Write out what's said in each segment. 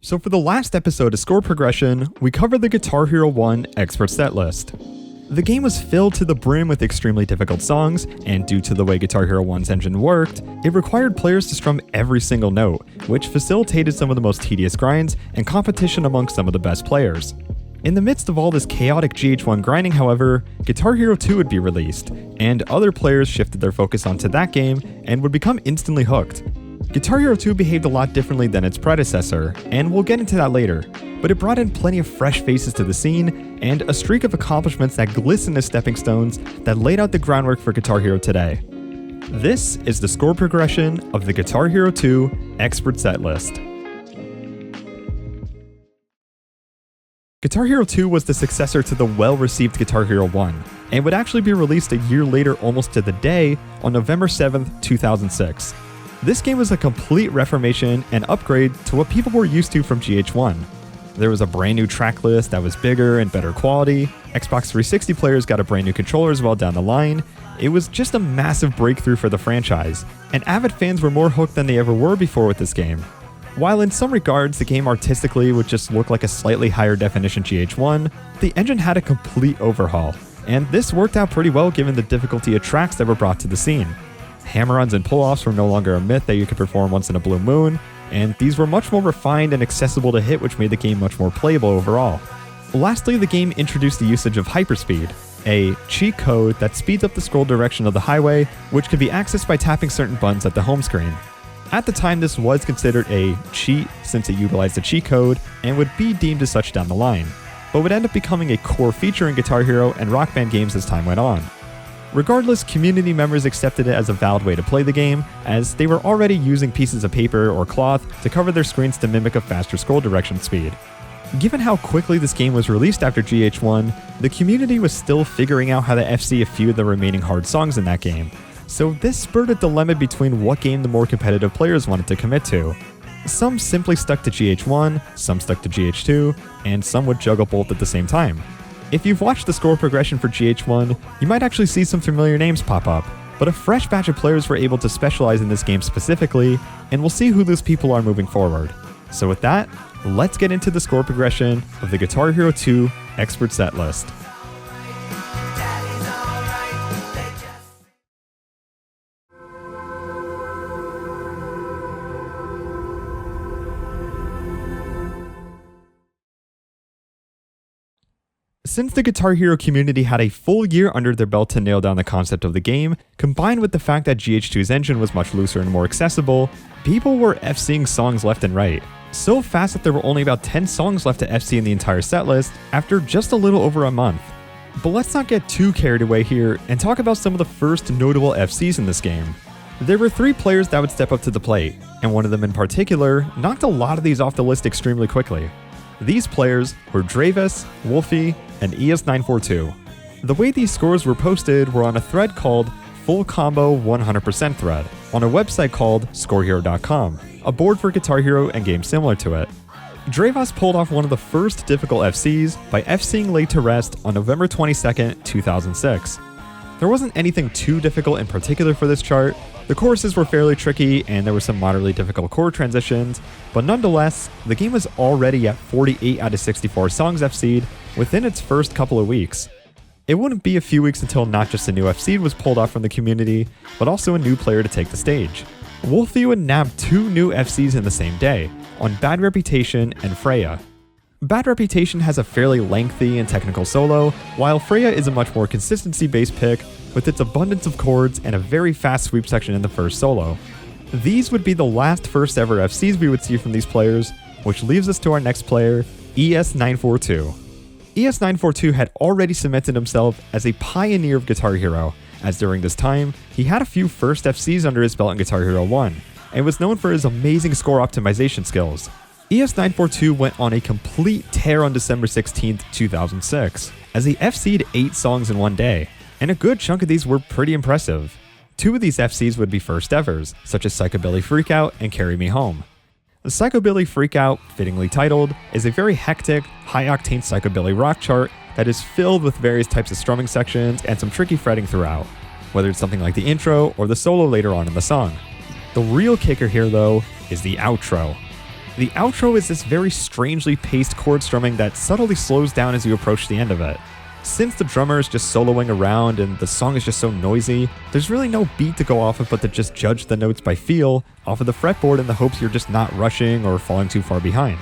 So for the last episode of Score Progression, we covered the Guitar Hero 1 expert set list. The game was filled to the brim with extremely difficult songs, and due to the way Guitar Hero 1's engine worked, it required players to strum every single note, which facilitated some of the most tedious grinds and competition amongst some of the best players. In the midst of all this chaotic GH1 grinding, however, Guitar Hero 2 would be released, and other players shifted their focus onto that game and would become instantly hooked. Guitar Hero 2 behaved a lot differently than its predecessor, and we'll get into that later, but it brought in plenty of fresh faces to the scene, and a streak of accomplishments that glisten as stepping stones that laid out the groundwork for Guitar Hero today. This is the score progression of the Guitar Hero 2 expert set list. Guitar Hero 2 was the successor to the well-received Guitar Hero 1, and would actually be released a year later almost to the day on November 7th, 2006. This game was a complete reformation and upgrade to what people were used to from GH1. There was a brand new track list that was bigger and better quality, Xbox 360 players got a brand new controller as well down the line. It was just a massive breakthrough for the franchise, and avid fans were more hooked than they ever were before with this game. While in some regards the game artistically would just look like a slightly higher definition GH1, the engine had a complete overhaul, and this worked out pretty well given the difficulty of tracks that were brought to the scene. Hammer-ons and pull-offs were no longer a myth that you could perform once in a blue moon, and these were much more refined and accessible to hit, which made the game much more playable overall. Lastly, the game introduced the usage of hyperspeed, a cheat code that speeds up the scroll direction of the highway, which could be accessed by tapping certain buttons at the home screen. At the time, this was considered a cheat since it utilized a cheat code and would be deemed as such down the line, but would end up becoming a core feature in Guitar Hero and Rock Band games as time went on. Regardless, community members accepted it as a valid way to play the game, as they were already using pieces of paper or cloth to cover their screens to mimic a faster scroll direction speed. Given how quickly this game was released after GH1, the community was still figuring out how to FC a few of the remaining hard songs in that game, so this spurred a dilemma between what game the more competitive players wanted to commit to. Some simply stuck to GH1, some stuck to GH2, and some would juggle both at the same time. If you've watched the score progression for GH1, you might actually see some familiar names pop up, but a fresh batch of players were able to specialize in this game specifically, and we'll see who those people are moving forward. So with that, let's get into the score progression of the Guitar Hero 2 expert set list. Since the Guitar Hero community had a full year under their belt to nail down the concept of the game, combined with the fact that GH2's engine was much looser and more accessible, people were FCing songs left and right. So fast that there were only about 10 songs left to FC in the entire setlist after just a little over a month. But let's not get too carried away here and talk about some of the first notable FCs in this game. There were 3 players that would step up to the plate, and one of them in particular knocked a lot of these off the list extremely quickly. These players were Dravis, Wolfie, and ES942. The way these scores were posted were on a thread called Full Combo 100% thread on a website called scorehero.com, a board for Guitar Hero and games similar to it. Dravis pulled off one of the first difficult FCs by FCing Laid to Rest on November 22nd, 2006. There wasn't anything too difficult in particular for this chart. The choruses were fairly tricky and there were some moderately difficult chord transitions, but nonetheless, the game was already at 48 out of 64 songs FC'd within its first couple of weeks. It wouldn't be a few weeks until not just a new FC'd was pulled off from the community, but also a new player to take the stage. Wolfie would nab 2 new FCs in the same day, on Bad Reputation and Freya. Bad Reputation has a fairly lengthy and technical solo, while Freya is a much more consistency-based pick with its abundance of chords and a very fast sweep section in the first solo. These would be the last first ever FCs we would see from these players, which leaves us to our next player, ES942. ES942 had already cemented himself as a pioneer of Guitar Hero, as during this time, he had a few first FCs under his belt in Guitar Hero 1, and was known for his amazing score optimization skills. ES942 went on a complete tear on December 16th, 2006, as he FC'd 8 songs in one day, and a good chunk of these were pretty impressive. 2 of these FCs would be first evers, such as Psychobilly Freakout and Carry Me Home. The Psychobilly Freakout, fittingly titled, is a very hectic, high-octane psychobilly rock chart that is filled with various types of strumming sections and some tricky fretting throughout, whether it's something like the intro or the solo later on in the song. The real kicker here, though, is the outro. The outro is this very strangely paced chord strumming that subtly slows down as you approach the end of it. Since the drummer is just soloing around and the song is just so noisy, there's really no beat to go off of but to just judge the notes by feel off of the fretboard in the hopes you're just not rushing or falling too far behind.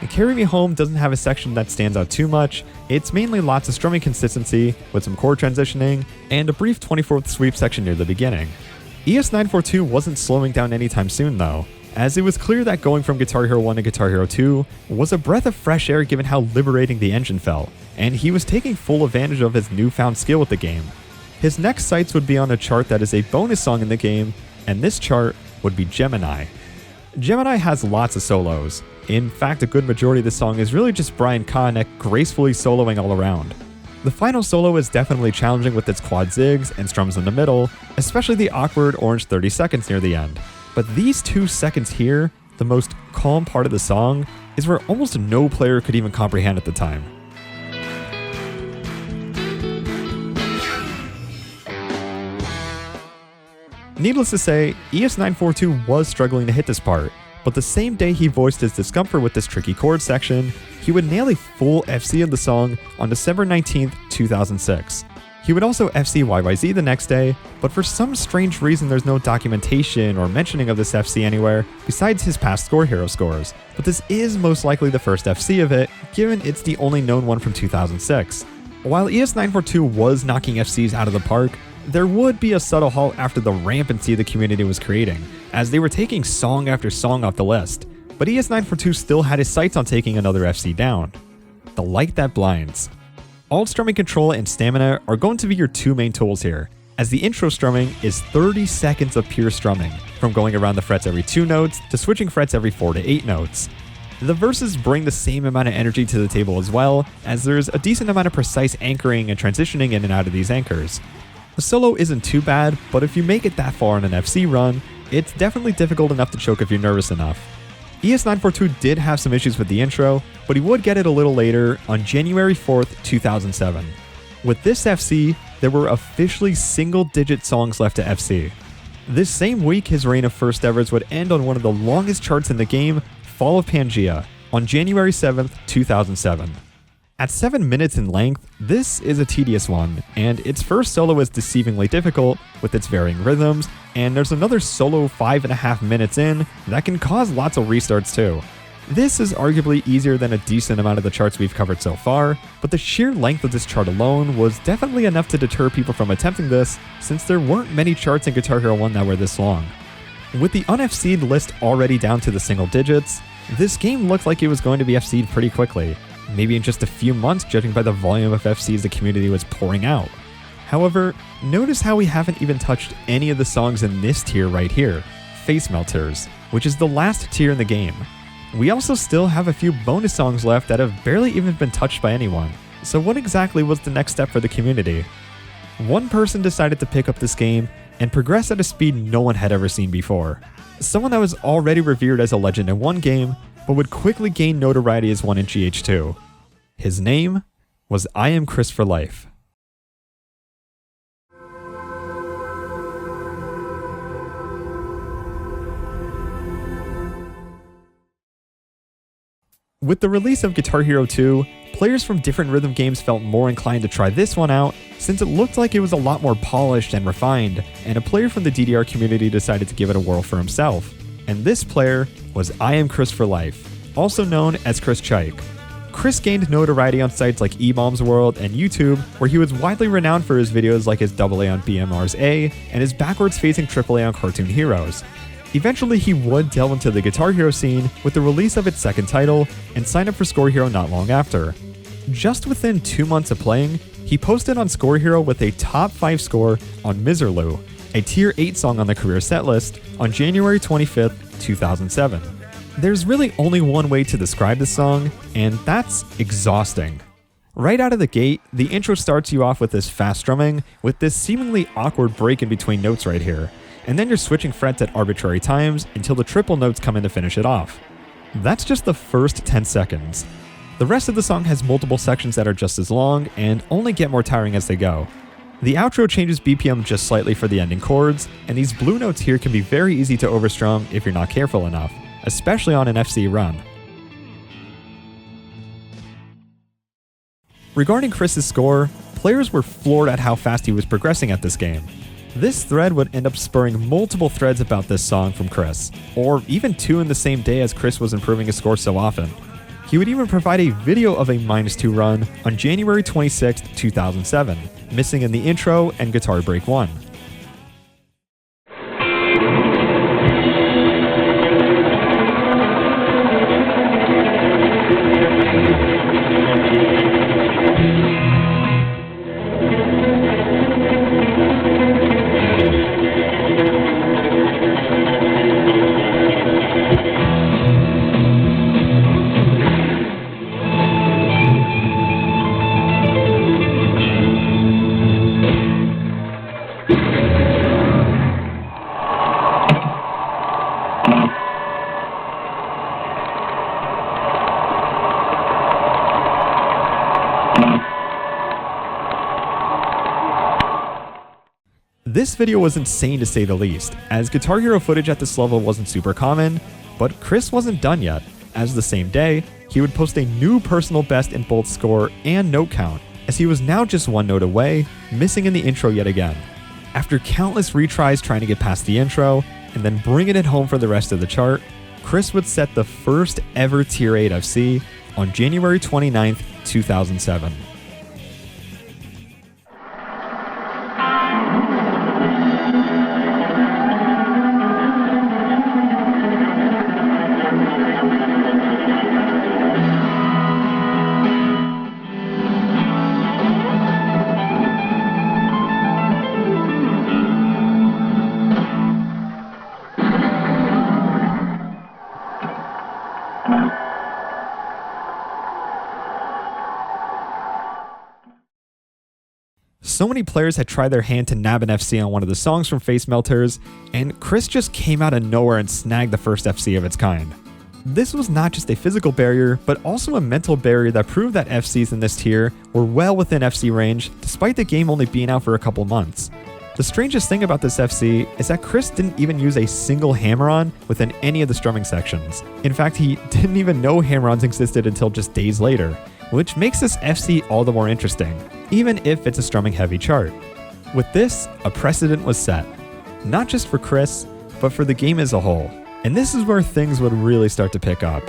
And Carry Me Home doesn't have a section that stands out too much. It's mainly lots of strumming consistency with some chord transitioning and a brief 24th sweep section near the beginning. ES942 wasn't slowing down anytime soon though, as it was clear that going from Guitar Hero 1 to Guitar Hero 2 was a breath of fresh air given how liberating the engine felt, and he was taking full advantage of his newfound skill with the game. His next sights would be on a chart that is a bonus song in the game, and this chart would be Gemini. Gemini has lots of solos. In fact, a good majority of the song is really just Brian Koenig gracefully soloing all around. The final solo is definitely challenging with its quad zigs and strums in the middle, especially the awkward orange 30 seconds near the end. But these 2 seconds here, the most calm part of the song, is where almost no player could even comprehend at the time. Needless to say, ES942 was struggling to hit this part, but the same day he voiced his discomfort with this tricky chord section, he would nail a full FC of the song on December 19th, 2006. He would also FC YYZ the next day, but for some strange reason there's no documentation or mentioning of this FC anywhere besides his past Score Hero scores, but this is most likely the first FC of it, given it's the only known one from 2006. While ES942 was knocking FCs out of the park, there would be a subtle halt after the rampancy the community was creating, as they were taking song after song off the list, but ES942 still had his sights on taking another FC down. The light that blinds. Alt strumming control and stamina are going to be your 2 main tools here, as the intro strumming is 30 seconds of pure strumming, from going around the frets every 2 notes to switching frets every 4 to 8 notes. The verses bring the same amount of energy to the table as well, as there's a decent amount of precise anchoring and transitioning in and out of these anchors. The solo isn't too bad, but if you make it that far in an FC run, it's definitely difficult enough to choke if you're nervous enough. ES942 did have some issues with the intro, but he would get it a little later on January 4th, 2007. With this FC, there were officially single-digit songs left to FC. This same week, his reign of first evers would end on one of the longest charts in the game, Fall of Pangea, on January 7th, 2007. At 7 minutes in length, this is a tedious one, and its first solo is deceivingly difficult with its varying rhythms, and there's another solo 5.5 minutes in that can cause lots of restarts too. This is arguably easier than a decent amount of the charts we've covered so far, but the sheer length of this chart alone was definitely enough to deter people from attempting this, since there weren't many charts in Guitar Hero 1 that were this long. With the un-FC'd list already down to the single digits, this game looked like it was going to be FC'd pretty quickly. Maybe in just a few months, judging by the volume of FCs the community was pouring out. However, notice how we haven't even touched any of the songs in this tier right here, Face Melters, which is the last tier in the game. We also still have a few bonus songs left that have barely even been touched by anyone. So what exactly was the next step for the community? One person decided to pick up this game and progress at a speed no one had ever seen before. Someone that was already revered as a legend in one game, but would quickly gain notoriety as one in GH2. His name was I Am Chris for Life. With the release of Guitar Hero 2, players from different rhythm games felt more inclined to try this one out, since it looked like it was a lot more polished and refined, and a player from the DDR community decided to give it a whirl for himself. And this player was I Am Chris for Life, also known as Chris Chike. Chris gained notoriety on sites like eBombs World and YouTube, where he was widely renowned for his videos like his AA on BMR's A and his backwards-facing AAA on Cartoon Heroes. Eventually, he would delve into the Guitar Hero scene with the release of its second title and signed up for Score Hero not long after. Just within 2 months of playing, he posted on Score Hero with a top 5 score on Miserlou, a tier 8 song on the career set list, on January 25th, 2007. There's really only one way to describe this song, and that's exhausting. Right out of the gate, the intro starts you off with this fast strumming, with this seemingly awkward break in between notes right here, and then you're switching frets at arbitrary times until the triple notes come in to finish it off. That's just the first 10 seconds. The rest of the song has multiple sections that are just as long and only get more tiring as they go. The outro changes BPM just slightly for the ending chords, and these blue notes here can be very easy to overstrum if you're not careful enough. especially on an FC run. Regarding Chris's score, players were floored at how fast he was progressing at this game. This thread would end up spurring multiple threads about this song from Chris, or even 2 in the same day as Chris was improving his score so often. He would even provide a video of a -2 run on January 26, 2007, missing in the intro and guitar break 1. This video was insane to say the least, as Guitar Hero footage at this level wasn't super common, but Chris wasn't done yet, as the same day, he would post a new personal best in both score and note count, as he was now just 1 note away, missing in the intro yet again. After countless retries trying to get past the intro, and then bringing it home for the rest of the chart, Chris would set the first ever Tier 8 FC on January 29th, 2007. So many players had tried their hand to nab an FC on one of the songs from Face Melters, and Chris just came out of nowhere and snagged the first FC of its kind. This was not just a physical barrier, but also a mental barrier that proved that FCs in this tier were well within FC range, despite the game only being out for a couple months. The strangest thing about this FC is that Chris didn't even use a single hammer-on within any of the strumming sections. In fact, he didn't even know hammer-ons existed until just days later, which makes this FC all the more interesting, even if it's a strumming-heavy chart. With this, a precedent was set, not just for Chris, but for the game as a whole, and this is where things would really start to pick up.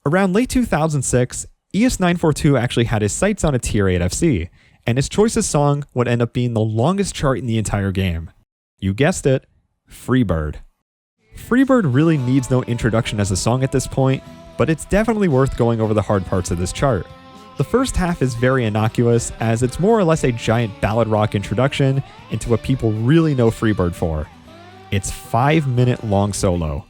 Around late 2006, ES942 actually had his sights on a Tier 8 FC, and his choice's song would end up being the longest chart in the entire game. You guessed it, Freebird. Freebird really needs no introduction as a song at this point, but it's definitely worth going over the hard parts of this chart. The first half is very innocuous, as it's more or less a giant ballad rock introduction into what people really know Freebird for. It's 5-minute long solo.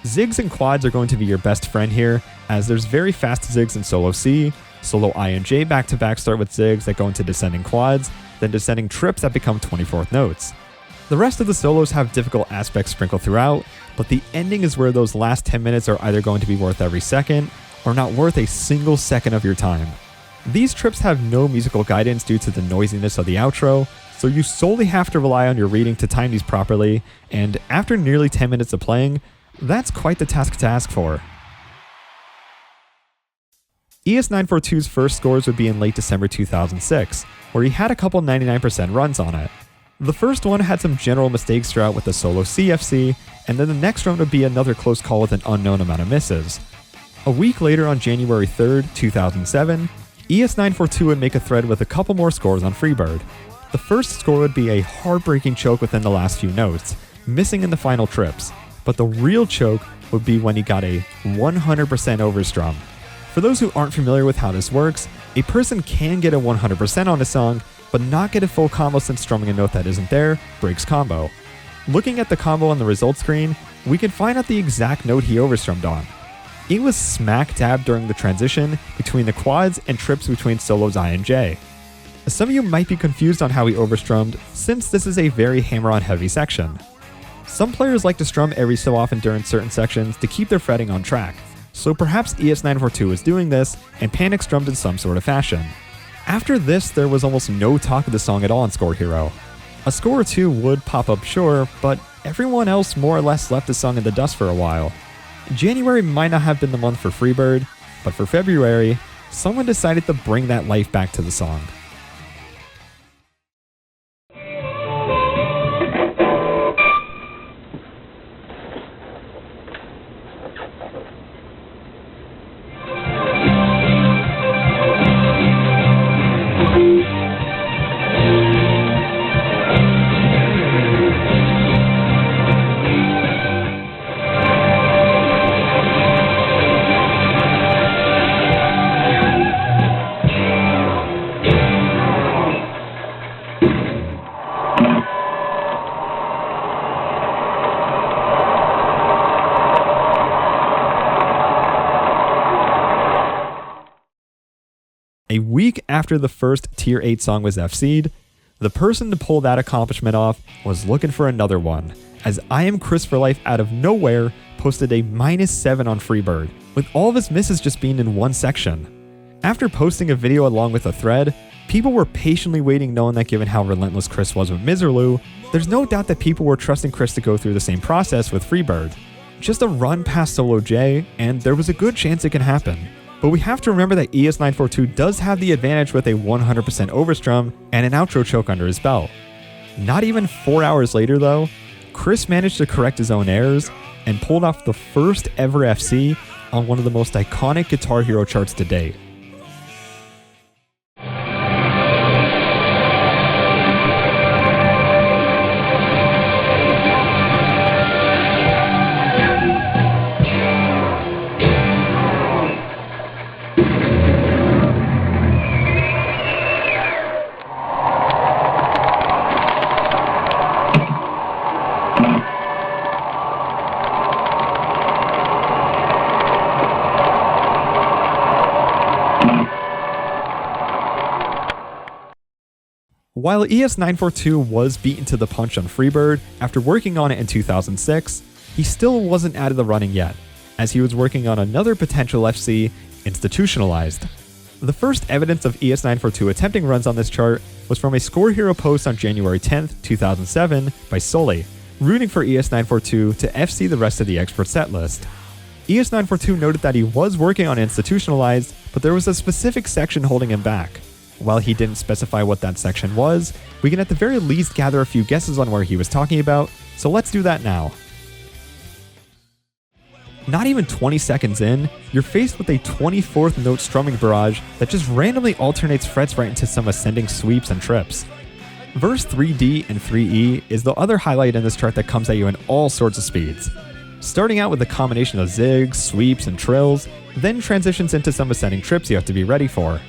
Zigs and quads are going to be your best friend here, as there's very fast zigs in solo C, solo I and J back-to-back start with zigs that go into descending quads, then descending trips that become 24th notes. The rest of the solos have difficult aspects sprinkled throughout, but the ending is where those last 10 minutes are either going to be worth every second, or not worth a single second of your time. These trips have no musical guidance due to the noisiness of the outro, so you solely have to rely on your reading to time these properly, and after nearly 10 minutes of playing, that's quite the task to ask for. ES942's first scores would be in late December 2006, where he had a couple 99% runs on it. The first one had some general mistakes throughout with the solo CFC, and then the next run would be another close call with an unknown amount of misses. A week later on January 3rd, 2007, ES942 would make a thread with a couple more scores on Freebird. The first score would be a heartbreaking choke within the last few notes, missing in the final trips, but the real choke would be when he got a 100% overstrum. For those who aren't familiar with how this works, a person can get a 100% on a song, but not get a full combo since strumming a note that isn't there breaks combo. Looking at the combo on the results screen, we can find out the exact note he overstrummed on. It was smack dab during the transition between the quads and trips between solos I and J. Some of you might be confused on how he overstrummed, since this is a very hammer-on heavy section. Some players like to strum every so often during certain sections to keep their fretting on track, so perhaps ES942 was doing this and panic strummed in some sort of fashion. After this, there was almost no talk of the song at all in Score Hero. A score or two would pop up, sure, but everyone else more or less left the song in the dust for a while. January might not have been the month for Freebird, but for February, someone decided to bring that life back to the song. A week after the first Tier 8 song was FC'd, the person to pull that accomplishment off was looking for another one, as I Am Chris for Life out of nowhere posted a -7 on Freebird, with all of his misses just being in one section. After posting a video along with a thread, people were patiently waiting, knowing that given how relentless Chris was with Miserloo, there's no doubt that people were trusting Chris to go through the same process with Freebird. Just a run past Solo J, and there was a good chance it can happen. But we have to remember that ES942 does have the advantage with a 100% overstrum and an outro choke under his belt. Not even 4 hours later though, Chris managed to correct his own errors and pulled off the first ever FC on one of the most iconic Guitar Hero charts to date. While ES942 was beaten to the punch on Freebird after working on it in 2006, he still wasn't out of the running yet, as he was working on another potential FC, Institutionalized. The first evidence of ES942 attempting runs on this chart was from a Score Hero post on January 10th, 2007 by Sully, rooting for ES942 to FC the rest of the expert setlist. ES942 noted that he was working on Institutionalized, but there was a specific section holding him back. While he didn't specify what that section was, we can at the very least gather a few guesses on where he was talking about, so let's do that now. Not even 20 seconds in, you're faced with a 24th note strumming barrage that just randomly alternates frets right into some ascending sweeps and trips. Verse 3D and 3E is the other highlight in this chart that comes at you in all sorts of speeds. Starting out with a combination of zigs, sweeps, and trills, then transitions into some ascending trips you have to be ready for.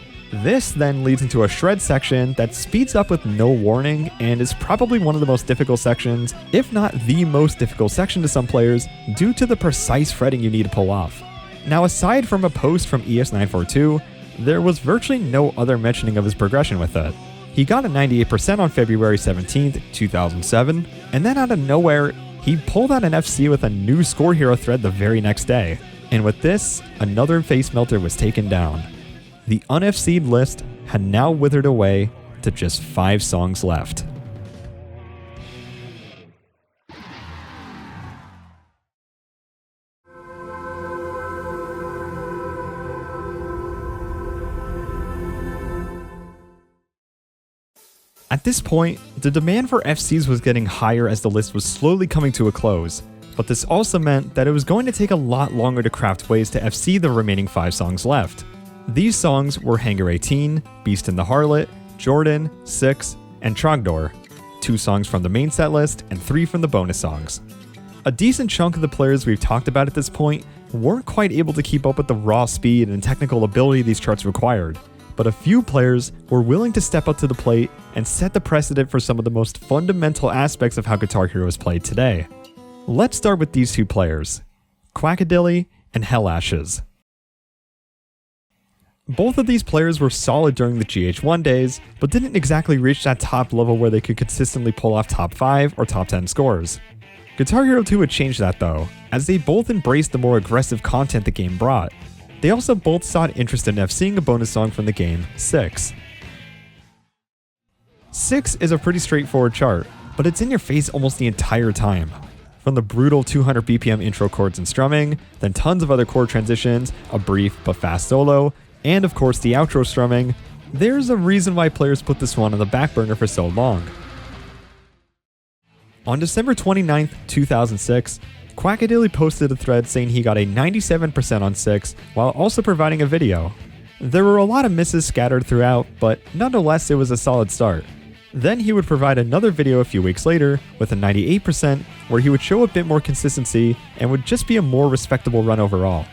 This then leads into a shred section that speeds up with no warning and is probably one of the most difficult sections, if not the most difficult section to some players, due to the precise fretting you need to pull off. Now, aside from a post from ES942, there was virtually no other mentioning of his progression with it. He got a 98% on February 17th, 2007, and then out of nowhere, he pulled out an FC with a new Score Hero thread the very next day. And with this, another face melter was taken down. The un-FC'd list had now withered away to just 5 songs left. At this point, the demand for FCs was getting higher as the list was slowly coming to a close, but this also meant that it was going to take a lot longer to craft ways to FC the remaining 5 songs left. These songs were Hangar 18, Beast in the Harlot, Jordan, 6, and Trogdor, 2 songs from the main set list and 3 from the bonus songs. A decent chunk of the players we've talked about at this point weren't quite able to keep up with the raw speed and technical ability these charts required, but a few players were willing to step up to the plate and set the precedent for some of the most fundamental aspects of how Guitar Hero is played today. Let's start with these 2 players, Quackadilly and Hell Ashes. Both of these players were solid during the GH1 days, but didn't exactly reach that top level where they could consistently pull off top 5 or top 10 scores. Guitar Hero 2 would change that though, as they both embraced the more aggressive content the game brought. They also both sought interest in FCing a bonus song from the game, 6. 6 is a pretty straightforward chart, but it's in your face almost the entire time. From the brutal 200 BPM intro chords and strumming, then tons of other chord transitions, a brief but fast solo, and of course the outro strumming, there's a reason why players put this one on the back burner for so long. On December 29th, 2006, Quackadilly posted a thread saying he got a 97% on 6 while also providing a video. There were a lot of misses scattered throughout, but nonetheless it was a solid start. Then he would provide another video a few weeks later with a 98% where he would show a bit more consistency and would just be a more respectable run overall.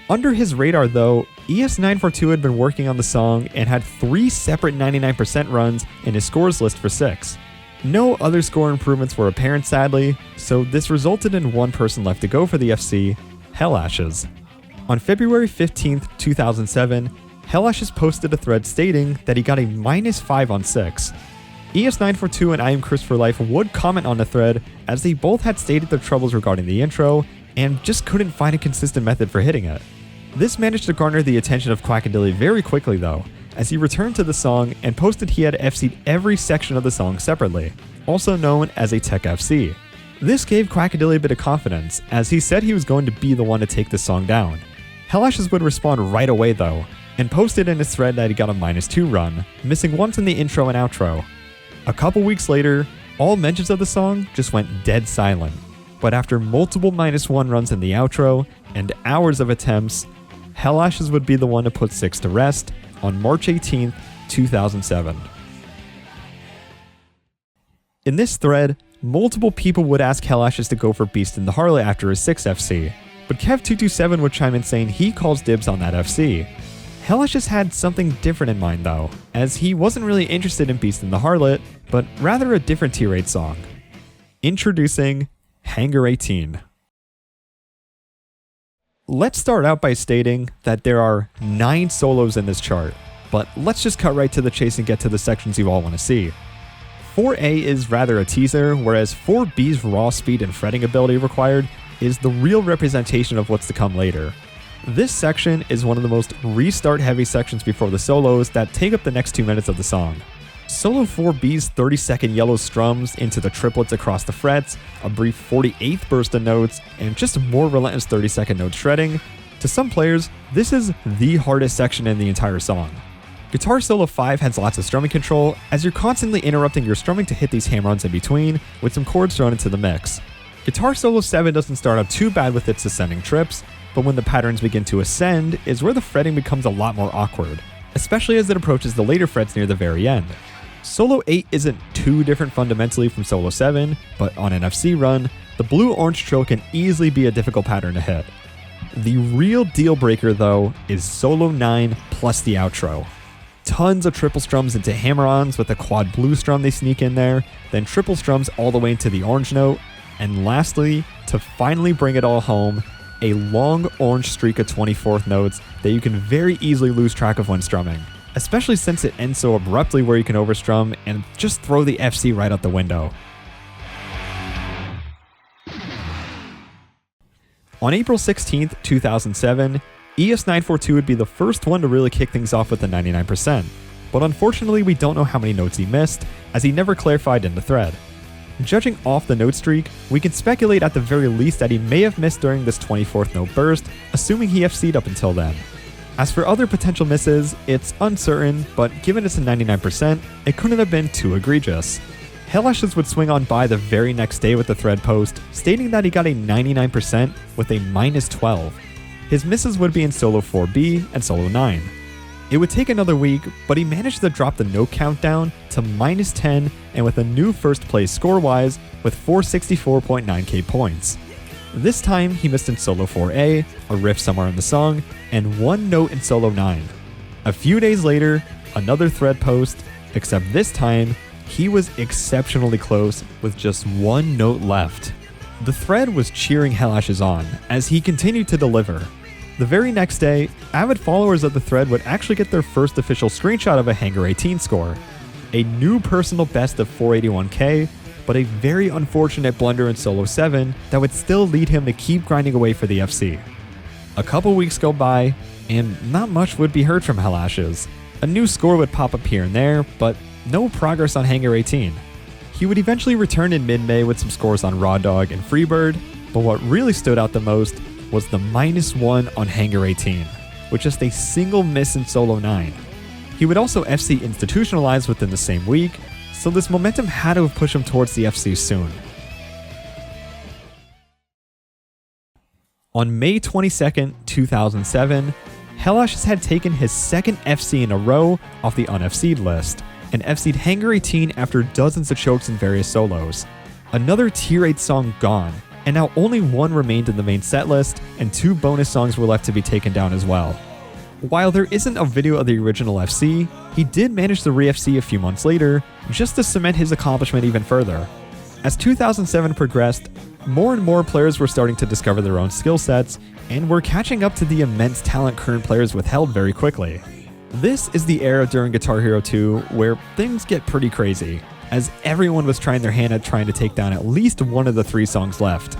Under his radar though, ES942 had been working on the song and had 3 separate 99% runs in his scores list for 6. No other score improvements were apparent sadly, so this resulted in one person left to go for the FC, Hellashes. On February 15th, 2007, Hellashes posted a thread stating that he got a -5 on 6. ES942 and I Am Chris for Life would comment on the thread as they both had stated their troubles regarding the intro and just couldn't find a consistent method for hitting it. This managed to garner the attention of Quackadilly very quickly though, as he returned to the song and posted he had FC'd every section of the song separately, also known as a Tech FC. This gave Quackadilly a bit of confidence, as he said he was going to be the one to take the song down. Hellashes would respond right away though, and posted in his thread that he got a -2 run, missing once in the intro and outro. A couple weeks later, all mentions of the song just went dead silent, but after multiple -1 runs in the outro and hours of attempts, Hellashes would be the one to put 6 to rest on March 18th, 2007. In this thread, multiple people would ask Hellashes to go for Beast in the Harlot after his 6 FC, but Kev227 would chime in saying he calls dibs on that FC. Hellashes had something different in mind though, as he wasn't really interested in Beast in the Harlot, but rather a different tier 8 song. Introducing Hangar Etienne. Let's start out by stating that there are 9 solos in this chart, but let's just cut right to the chase and get to the sections you all want to see. 4A is rather a teaser, whereas 4B's raw speed and fretting ability required is the real representation of what's to come later. This section is one of the most restart heavy sections before the solos that take up the next 2 minutes of the song. Solo 4B's 30-second yellow strums into the triplets across the frets, a brief 48th burst of notes, and just a more relentless 30-second note shredding. To some players, this is the hardest section in the entire song. Guitar Solo 5 has lots of strumming control, as you're constantly interrupting your strumming to hit these hammer-ons in between, with some chords thrown into the mix. Guitar Solo 7 doesn't start out too bad with its ascending trips, but when the patterns begin to ascend is where the fretting becomes a lot more awkward, especially as it approaches the later frets near the very end. Solo 8 isn't too different fundamentally from Solo 7, but on an FC run, the blue-orange trill can easily be a difficult pattern to hit. The real deal breaker though is Solo 9 plus the outro. Tons of triple strums into hammer-ons with a quad blue strum they sneak in there, then triple strums all the way into the orange note, and lastly, to finally bring it all home, a long orange streak of 24th notes that you can very easily lose track of when strumming, especially since it ends so abruptly where you can overstrum and just throw the FC right out the window. On April 16th, 2007, ES942 would be the first one to really kick things off with the 99%, but unfortunately we don't know how many notes he missed, as he never clarified in the thread. Judging off the note streak, we can speculate at the very least that he may have missed during this 24th note burst, assuming he FC'd up until then. As for other potential misses, it's uncertain, but given it's a 99%, it couldn't have been too egregious. Hellashes would swing on by the very next day with the thread post, stating that he got a 99% with a -12. His misses would be in Solo 4B and Solo 9. It would take another week, but he managed to drop the note count down to -10 and with a new first place score-wise with 464.9k points. This time he missed in Solo 4A, a riff somewhere in the song, and one note in Solo 9. A few days later, another thread post, except this time, he was exceptionally close with just one note left. The thread was cheering Hellashes on as he continued to deliver. The very next day, avid followers of the thread would actually get their first official screenshot of a Hangar 18 score. A new personal best of 481k, but a very unfortunate blunder in Solo 7 that would still lead him to keep grinding away for the FC. A couple weeks go by, and not much would be heard from Hellashes. A new score would pop up here and there, but no progress on Hangar 18. He would eventually return in mid-May with some scores on Raw Dog and Freebird, but what really stood out the most was the -1 on Hangar 18, with just a single miss in Solo 9. He would also FC Institutionalized within the same week, so this momentum had to have pushed him towards the FC soon. On May 22nd, 2007, Helash had taken his second FC in a row off the un-FC'd list, and FC'd Hangar 18 after dozens of chokes in various solos. Another tier 8 song gone, and now only one remained in the main set list, and 2 bonus songs were left to be taken down as well. While there isn't a video of the original FC, he did manage to re-FC a few months later, just to cement his accomplishment even further. As 2007 progressed, more and more players were starting to discover their own skill sets, and were catching up to the immense talent current players withheld very quickly. This is the era during Guitar Hero 2 where things get pretty crazy, as everyone was trying their hand at trying to take down at least one of the 3 songs left.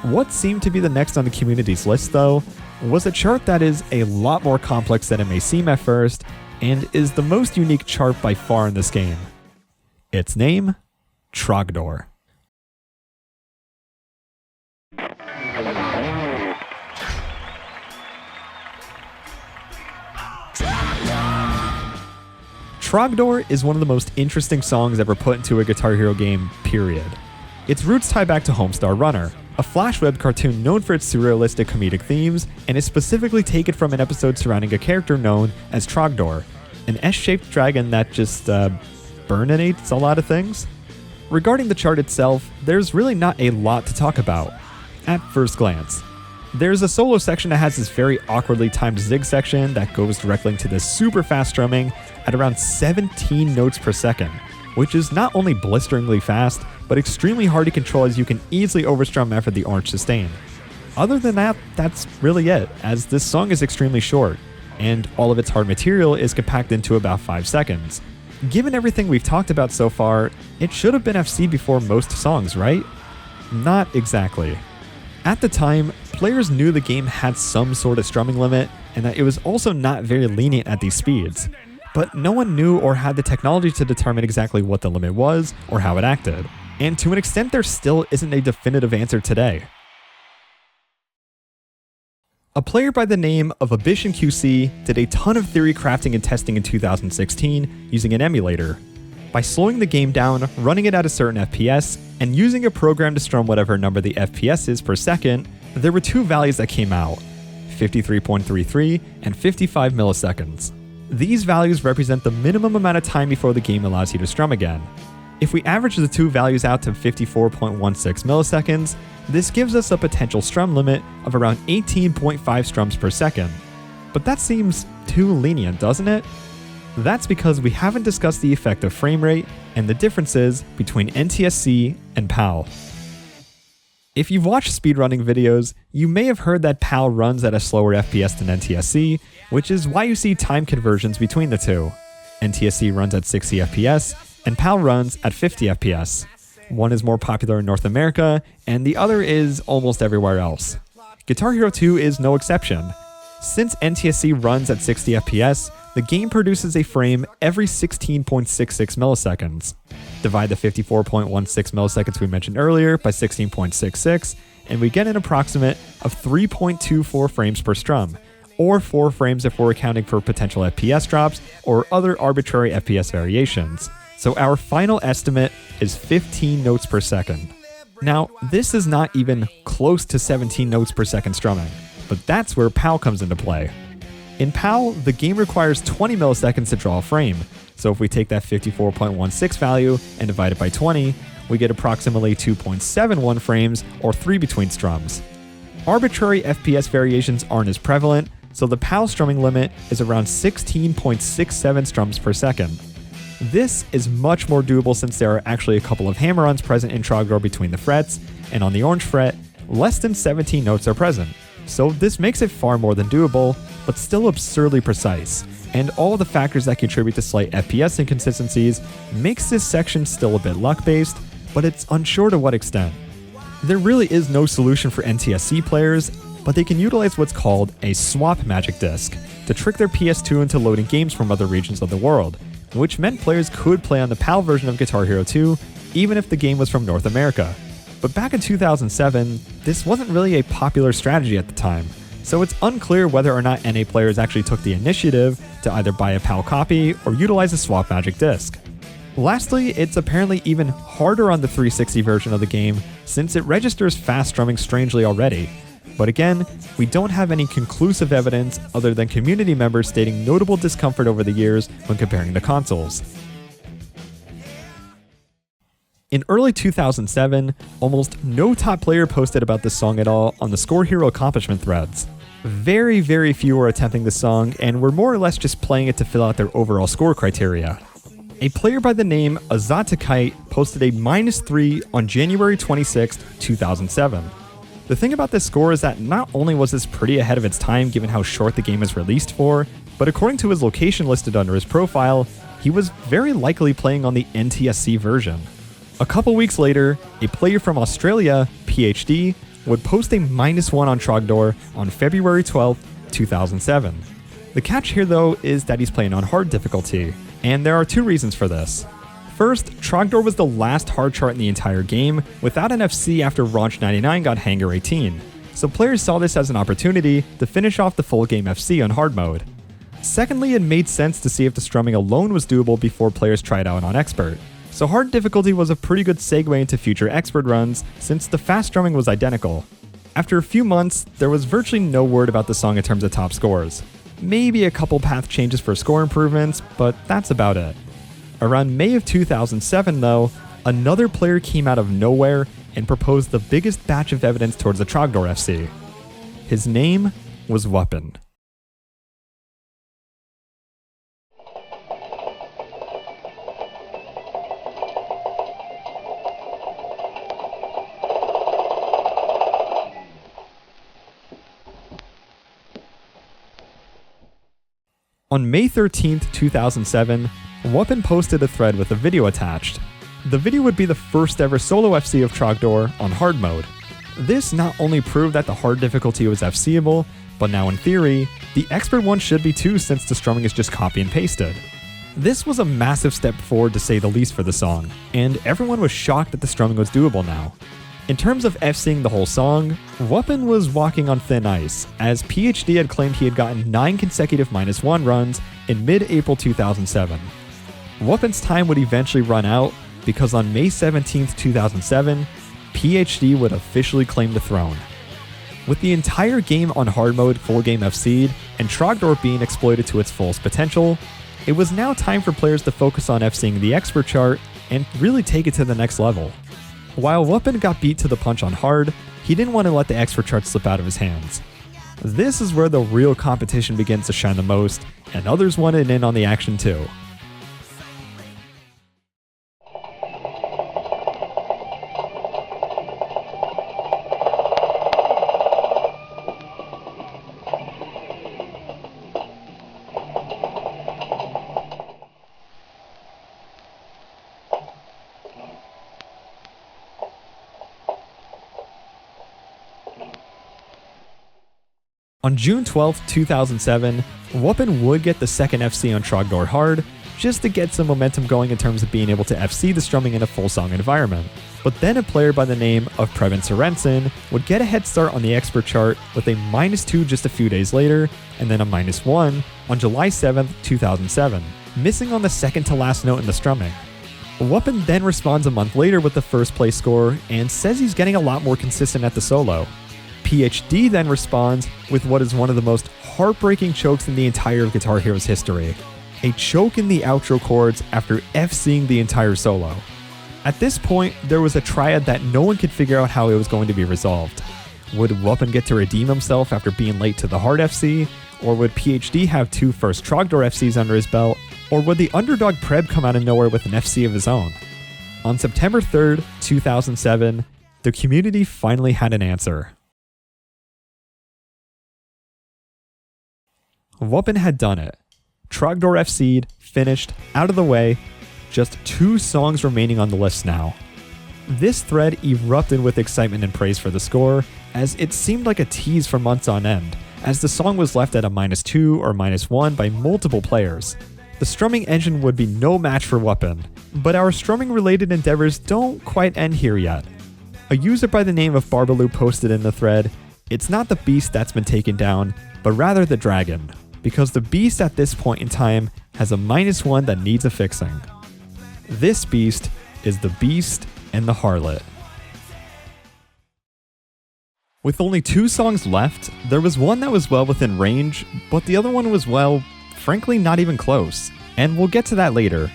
What seemed to be the next on the community's list, though, was a chart that is a lot more complex than it may seem at first, and is the most unique chart by far in this game. Its name? Trogdor. Trogdor is one of the most interesting songs ever put into a Guitar Hero game, period. Its roots tie back to Homestar Runner, a Flash web cartoon known for its surrealistic comedic themes, and is specifically taken from an episode surrounding a character known as Trogdor, an S-shaped dragon that just, burninates a lot of things. Regarding the chart itself, there's really not a lot to talk about, at first glance. There's a solo section that has this very awkwardly timed zig section that goes directly into this super fast strumming at around 17 notes per second, which is not only blisteringly fast, but extremely hard to control as you can easily overstrum after the orange sustain. Other than that, that's really it, as this song is extremely short, and all of its hard material is compacted into about 5 seconds. Given everything we've talked about so far, it should have been FC'd before most songs, right? Not exactly. At the time, players knew the game had some sort of strumming limit, and that it was also not very lenient at these speeds. But no one knew or had the technology to determine exactly what the limit was, or how it acted. And to an extent, there still isn't a definitive answer today. A player by the name of Ambition QC did a ton of theory crafting and testing in 2016 using an emulator. By slowing the game down, running it at a certain FPS, and using a program to strum whatever number the FPS is per second, there were 2 values that came out, 53.33 and 55 milliseconds. These values represent the minimum amount of time before the game allows you to strum again. If we average the 2 values out to 54.16 milliseconds, this gives us a potential strum limit of around 18.5 strums per second. But that seems too lenient, doesn't it? That's because we haven't discussed the effect of frame rate and the differences between NTSC and PAL. If you've watched speedrunning videos, you may have heard that PAL runs at a slower FPS than NTSC, which is why you see time conversions between the two. NTSC runs at 60 FPS, and PAL runs at 50 FPS. One is more popular in North America, and the other is almost everywhere else. Guitar Hero 2 is no exception. Since NTSC runs at 60 FPS, the game produces a frame every 16.66 milliseconds. Divide the 54.16 milliseconds we mentioned earlier by 16.66, and we get an approximate of 3.24 frames per strum, or 4 frames if we're accounting for potential FPS drops or other arbitrary FPS variations. So our final estimate is 15 notes per second. Now, this is not even close to 17 notes per second strumming, but that's where PAL comes into play. In PAL, the game requires 20 milliseconds to draw a frame, so if we take that 54.16 value and divide it by 20, we get approximately 2.71 frames, or 3 between strums. Arbitrary FPS variations aren't as prevalent, so the PAL strumming limit is around 16.67 strums per second. This is much more doable since there are actually a couple of hammer-ons present in Trogdor between the frets, and on the orange fret, less than 17 notes are present. So this makes it far more than doable, but still absurdly precise, and all the factors that contribute to slight FPS inconsistencies makes this section still a bit luck-based, but it's unsure to what extent. There really is no solution for NTSC players, but they can utilize what's called a swap magic disc to trick their PS2 into loading games from other regions of the world, which meant players could play on the PAL version of Guitar Hero 2, even if the game was from North America. But back in 2007, this wasn't really a popular strategy at the time, so it's unclear whether or not NA players actually took the initiative to either buy a PAL copy or utilize a Swap Magic disc. Lastly, it's apparently even harder on the 360 version of the game since it registers fast strumming strangely already. But again, we don't have any conclusive evidence other than community members stating notable discomfort over the years when comparing the consoles. In early 2007, almost no top player posted about this song at all on the Score Hero accomplishment threads. Very few were attempting the song and were more or less just playing it to fill out their overall score criteria. A player by the name Azatakite posted a -3 on January 26, 2007. The thing about this score is that not only was this pretty ahead of its time given how short the game is released for, but according to his location listed under his profile, he was very likely playing on the NTSC version. A couple weeks later, a player from Australia, PhD, would post a -1 on Trogdor on February 12, 2007. The catch here though is that he's playing on hard difficulty, and there are two reasons for this. First, Trogdor was the last hard chart in the entire game, without an FC after Raunch 99 got Hangar 18, so players saw this as an opportunity to finish off the full game FC on hard mode. Secondly, it made sense to see if the strumming alone was doable before players tried out on Expert. So hard difficulty was a pretty good segue into future Expert runs, since the fast strumming was identical. After a few months, there was virtually no word about the song in terms of top scores. Maybe a couple path changes for score improvements, but that's about it. Around May of 2007 though, another player came out of nowhere and proposed the biggest batch of evidence towards the Trogdor FC. His name was Weapon. On May 13, 2007, Weapon posted a thread with a video attached. The video would be the first ever solo FC of Trogdor on hard mode. This not only proved that the hard difficulty was FCable, but now in theory, the Expert one should be too since the strumming is just copy and pasted. This was a massive step forward to say the least for the song, and everyone was shocked that the strumming was doable now. In terms of FCing the whole song, Weapon was walking on thin ice, as PhD had claimed he had gotten 9 consecutive -1 runs in mid-April 2007. Weapon's time would eventually run out, because on May 17, 2007, PhD would officially claim the throne. With the entire game on hard mode full game FC'd, and Trogdor being exploited to its fullest potential, it was now time for players to focus on FCing the Expert chart and really take it to the next level. While Weapon got beat to the punch on hard, he didn't want to let the Expert chart slip out of his hands. This is where the real competition begins to shine the most, and others wanted in on the action too. On June 12, 2007, Weapon would get the second FC on Trogdor Hard, just to get some momentum going in terms of being able to FC the strumming in a full song environment. But then a player by the name of predecessor would get a head start on the Expert chart with a -2 just a few days later, and then a -1 on July 7, 2007, missing on the second to last note in the strumming. Weapon then responds a month later with the first place score and says he's getting a lot more consistent at the solo. PhD then responds with what is one of the most heartbreaking chokes in the entire Guitar Hero's history. A choke in the outro chords after FCing the entire solo. At this point, there was a triad that no one could figure out how it was going to be resolved. Would Weapon get to redeem himself after being late to the hard FC? Or would PhD have 2 first Trogdor FCs under his belt? Or would the underdog Preb come out of nowhere with an FC of his own? On September 3rd, 2007, the community finally had an answer. Weapon had done it. Trogdor FCed, finished, out of the way, just 2 songs remaining on the list now. This thread erupted with excitement and praise for the score, as it seemed like a tease for months on end, as the song was left at a -2 or -1 by multiple players. The strumming engine would be no match for Weapon, but our strumming-related endeavors don't quite end here yet. A user by the name of Barbaloo posted in the thread, "It's not the beast that's been taken down, but rather the dragon, because the beast at this point in time has a -1 that needs a fixing. This beast is the beast and the Harlot." With only 2 songs left, there was one that was well within range, but the other one was, well, frankly not even close, and we'll get to that later.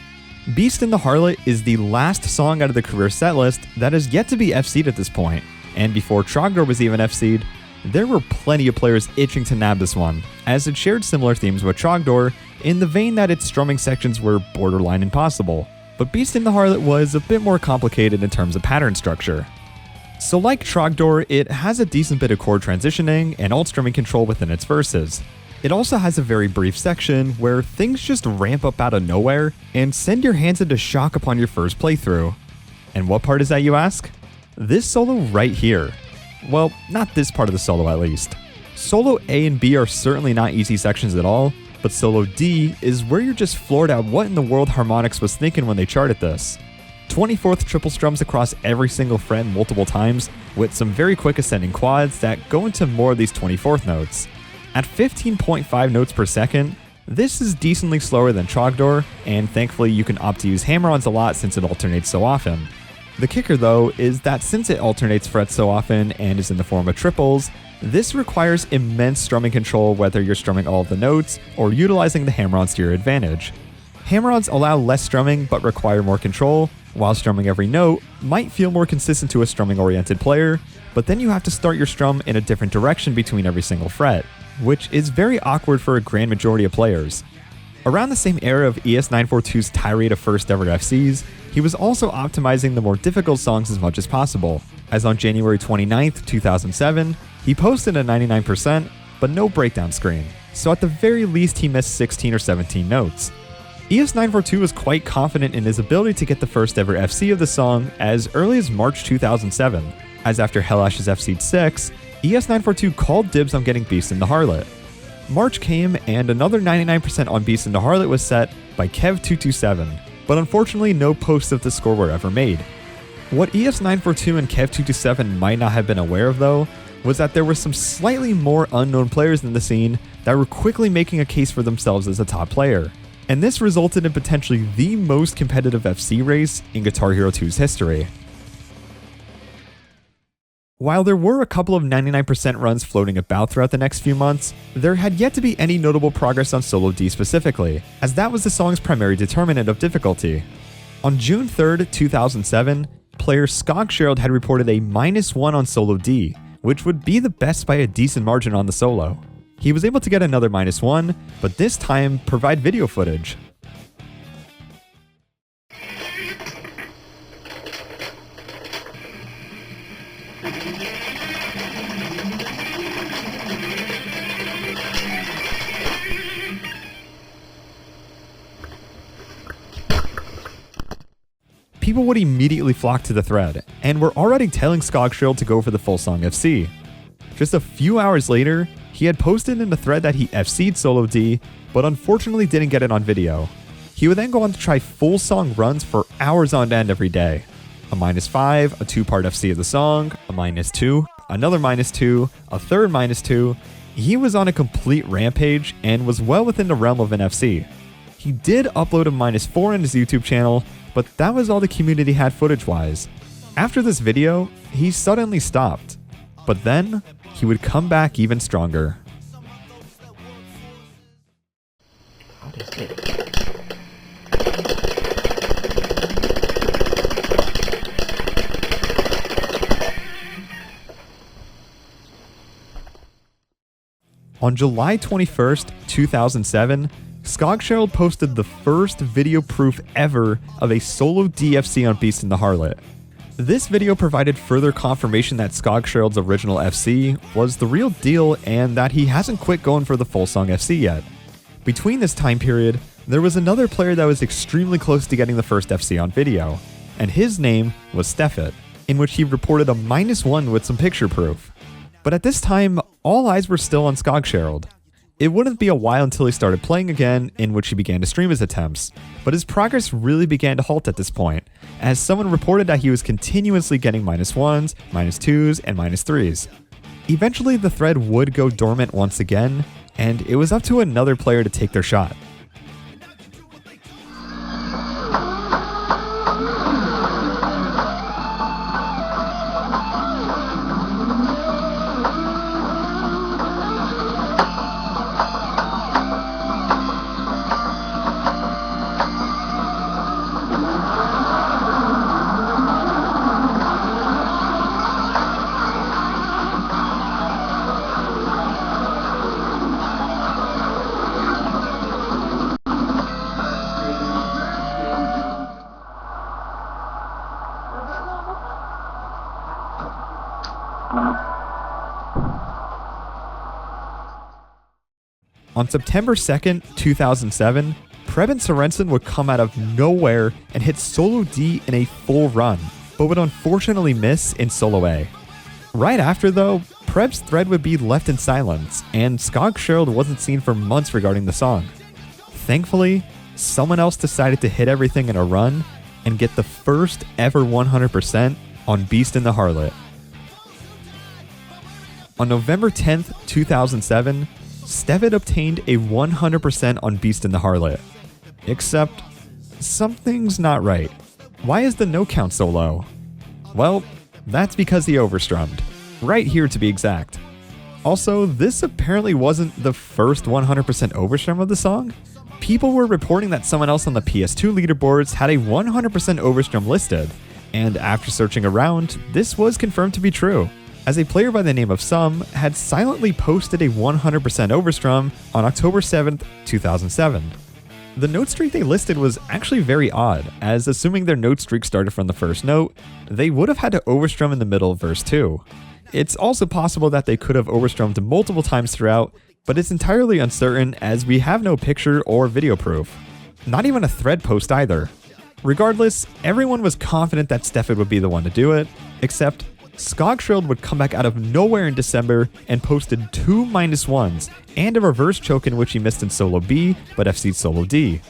Beast and the Harlot is the last song out of the career setlist that is yet to be FC'd at this point, and before Trogdor was even FC'd, there were plenty of players itching to nab this one, as it shared similar themes with Trogdor, in the vein that its strumming sections were borderline impossible, but Beast and the Harlot was a bit more complicated in terms of pattern structure. So like Trogdor, it has a decent bit of chord transitioning and alt strumming control within its verses. It also has a very brief section where things just ramp up out of nowhere and send your hands into shock upon your first playthrough. And what part is that, you ask? This solo right here. Well, not this part of the solo at least. Solo A and B are certainly not easy sections at all, but solo D is where you're just floored at what in the world Harmonix was thinking when they charted this. 24th triple strums across every single fret multiple times, with some very quick ascending quads that go into more of these 24th notes. At 15.5 notes per second, this is decently slower than Trogdor, and thankfully you can opt to use hammer-ons a lot since it alternates so often. The kicker though is that since it alternates frets so often and is in the form of triples, this requires immense strumming control whether you're strumming all of the notes or utilizing the hammer-ons to your advantage. Hammer-ons allow less strumming but require more control, while strumming every note might feel more consistent to a strumming-oriented player, but then you have to start your strum in a different direction between every single fret, which is very awkward for a grand majority of players. Around the same era of ES942's tirade of first ever FCs, he was also optimizing the more difficult songs as much as possible, as on January 29th, 2007, he posted a 99%, but no breakdown screen, so at the very least he missed 16 or 17 notes. ES942 was quite confident in his ability to get the first ever FC of the song as early as March 2007, as after Hellash's FC'd 6, ES942 called dibs on getting Beast and the Harlot. March came and another 99% on Beast and the Harlot was set by Kev227, but unfortunately no posts of the score were ever made. What ES942 and Kev227 might not have been aware of though, was that there were some slightly more unknown players in the scene that were quickly making a case for themselves as a top player. And this resulted in potentially the most competitive FC race in Guitar Hero 2's history. While there were a couple of 99% runs floating about throughout the next few months, there had yet to be any notable progress on Solo D specifically, as that was the song's primary determinant of difficulty. On June 3rd, 2007, player Skogsgerald had reported a -1 on Solo D, which would be the best by a decent margin on the solo. He was able to get another -1, but this time provide video footage. People would immediately flock to the thread, and were already telling Skogsgerald to go for the full song FC. Just a few hours later, he had posted in the thread that he FC'd Solo D, but unfortunately didn't get it on video. He would then go on to try full song runs for hours on end every day. A -5, a 2-part FC of the song, a -2, another -2, a third -2. He was on a complete rampage and was well within the realm of an FC. He did upload a -4 on his YouTube channel, but that was all the community had footage-wise. After this video, he suddenly stopped, but then he would come back even stronger. On July 21st, 2007, Skogsgerald posted the first video proof ever of a solo DFC on Beast and the Harlot. This video provided further confirmation that Skogsgerald's original FC was the real deal and that he hasn't quit going for the full song FC yet. Between this time period, there was another player that was extremely close to getting the first FC on video, and his name was Steffet, in which he reported a -1 with some picture proof. But at this time, all eyes were still on Skogsgerald. It wouldn't be a while until he started playing again, in which he began to stream his attempts, but his progress really began to halt at this point, as someone reported that he was continuously getting -1s, -2s, and -3s. Eventually the thread would go dormant once again, and it was up to another player to take their shot. On September 2nd, 2007, Preben Sørensen would come out of nowhere and hit solo D in a full run, but would unfortunately miss in solo A. Right after though, Preb's thread would be left in silence, and Skog wasn't seen for months regarding the song. Thankfully, someone else decided to hit everything in a run and get the first ever 100% on Beast in the Harlot. On November 10th, 2007, Stefan obtained a 100% on Beast in the Harlot. Except, something's not right. Why is the note count so low? Well, that's because he overstrummed. Right here to be exact. Also, this apparently wasn't the first 100% overstrum of the song. People were reporting that someone else on the PS2 leaderboards had a 100% overstrum listed, and after searching around, this was confirmed to be true, as a player by the name of Sum had silently posted a 100% overstrum on October 7th, 2007. The note streak they listed was actually very odd, as assuming their note streak started from the first note, they would have had to overstrum in the middle of verse 2. It's also possible that they could have overstrummed multiple times throughout, but it's entirely uncertain as we have no picture or video proof. Not even a thread post either. Regardless, everyone was confident that Stefan would be the one to do it, except Skog would come back out of nowhere in December and posted 2 -1s and a reverse choke in which he missed in solo B but FC'd solo D.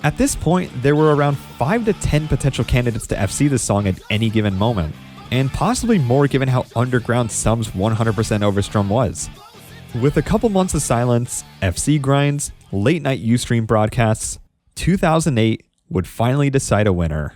At this point, there were around 5 to 10 potential candidates to FC this song at any given moment, and possibly more given how underground Sum's 100% overstrum was. With a couple months of silence, FC grinds, late night Ustream broadcasts, 2008 would finally decide a winner.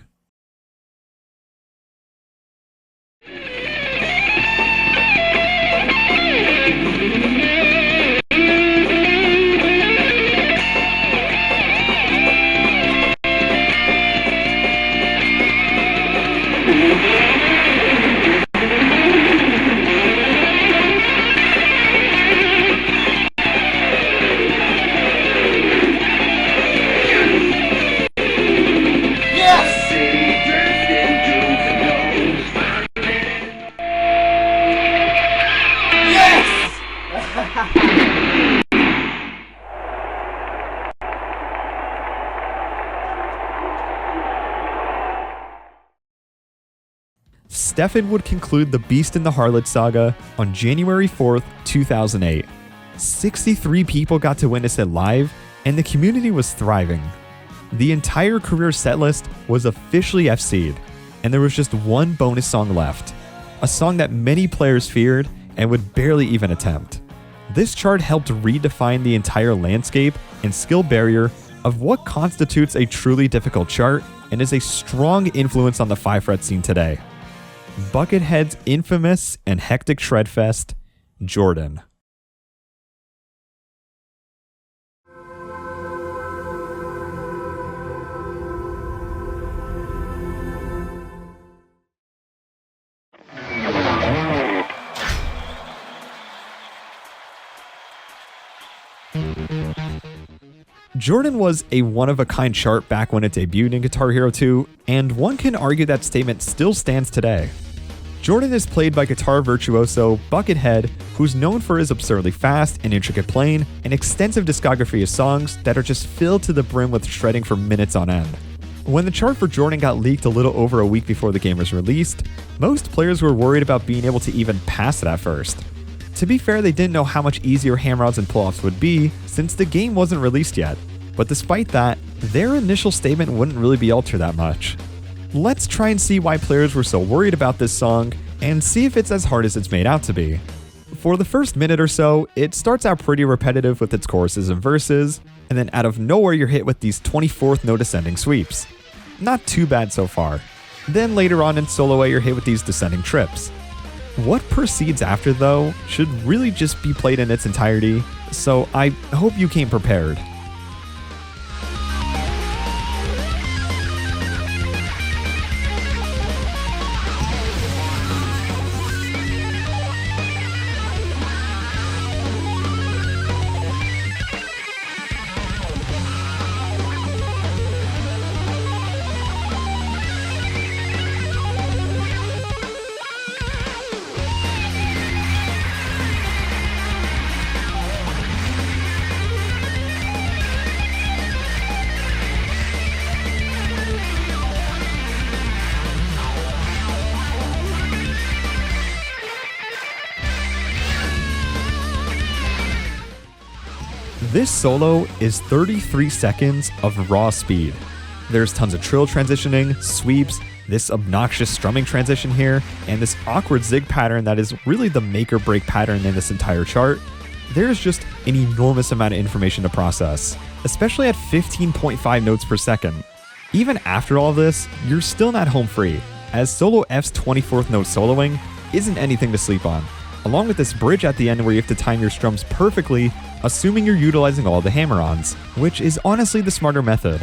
Stefan would conclude the Beast in the Harlot saga on January 4th, 2008. 63 people got to witness it live, and the community was thriving. The entire career setlist was officially FC'd, and there was just one bonus song left, a song that many players feared and would barely even attempt. This chart helped redefine the entire landscape and skill barrier of what constitutes a truly difficult chart and is a strong influence on the 5-fret scene today. Buckethead's infamous and hectic shredfest, Jordan. Jordan was a one-of-a-kind chart back when it debuted in Guitar Hero 2, and one can argue that statement still stands today. Jordan is played by guitar virtuoso Buckethead, who's known for his absurdly fast and intricate playing and extensive discography of songs that are just filled to the brim with shredding for minutes on end. When the chart for Jordan got leaked a little over a week before the game was released, most players were worried about being able to even pass it at first. To be fair, they didn't know how much easier hammer-ons and pull-offs would be since the game wasn't released yet, but despite that, their initial statement wouldn't really be altered that much. Let's try and see why players were so worried about this song, and see if it's as hard as it's made out to be. For the first minute or so, it starts out pretty repetitive with its choruses and verses, and then out of nowhere you're hit with these 24th note ascending sweeps. Not too bad so far. Then later on in solo A you're hit with these descending trips. What proceeds after though should really just be played in its entirety, so I hope you came prepared. This solo is 33 seconds of raw speed. There's tons of trill transitioning, sweeps, this obnoxious strumming transition here, and this awkward zig pattern that is really the make or break pattern in this entire chart. There's just an enormous amount of information to process, especially at 15.5 notes per second. Even after all this, you're still not home free, as Solo F's 24th note soloing isn't anything to sleep on, along with this bridge at the end where you have to time your strums perfectly, assuming you're utilizing all the hammer-ons, which is honestly the smarter method.